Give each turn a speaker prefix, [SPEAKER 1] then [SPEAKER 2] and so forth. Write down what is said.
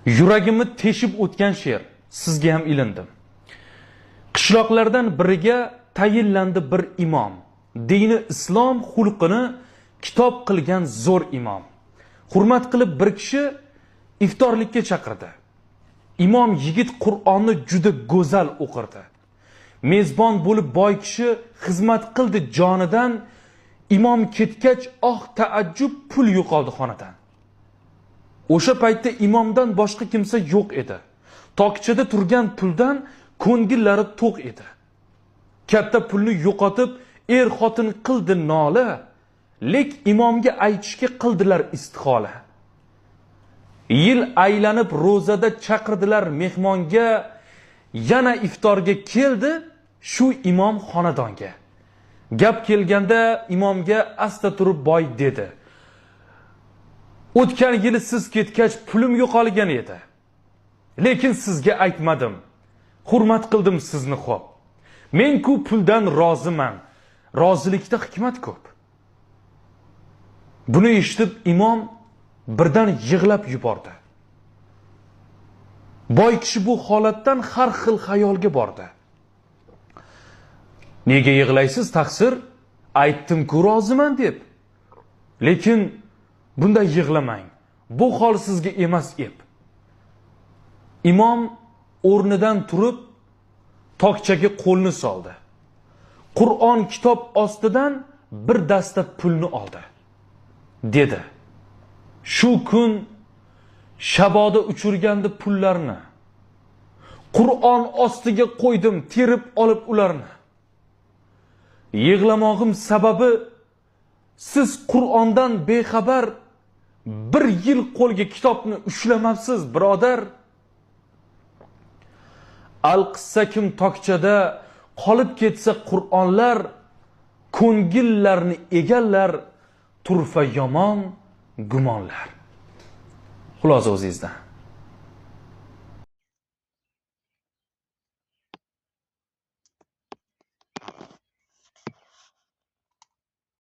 [SPEAKER 1] Yuragimni teshib o'tgan she'r sizga ham ilindim. Qishloqlardan biriga tayinlandi bir imom. Dini islom xulqini kitob qilgan zo'r imom. Hurmat qilib bir kishi iftorlikka chaqirdi. Imom yigit Qur'onni juda go'zal o'qirdi. Mezbon bo'lib boy kishi xizmat qildi jonidan. Imom ketgach taajjub pul yo'qoldi xonadan. O'sha paytda imomdan boshqa kimsa yo'q edi. Tokchada turgan puldan ko'ngillari to'q edi. Katta pulni yo'qotib xotin qildi nola, lek imomga aytishga qildilar istihola. Yil aylanib ro'zada chaqirdilar mehmonga, yana iftorga keldi shu imom xonadonga. Gap kelganda imomga asta turib boy dedi: "O'tgan yili siz ketgach pulim yo'qolgan edi. Lekin sizga aytmadim. Hurmat qildim sizni xo'p. Men-ku puldan roziman. Rozilikda hikmat ko'p." Buni eshitib imom birdan yig'lab yubordi. Boy kishi bu holatdan har xil xayolga bordi. "Nega yig'laysiz taqsir? Aytdim-ku roziman deb. Lekin bunday yig'lamang. Bu hol sizga emas ep." Imom o'rnidan turib tokchaga qo'lni soldi. Qur'on kitob ostidan bir dasta pulni oldi. Dedi: "Shu kun shaboda uchirgandi pullarni. Qur'on ostiga qo'ydim terib olib ularni. Yig'lamog'im sababi siz Qur'ondan bexabar bir yil qo'lga kitobni ushlamabsiz, birodar. Alqissa kim tokchada qolib ketsa Qur'onlar, ko'ngillarni egallar, turfa yomon gumonlar." Xulosa o'zingizdan.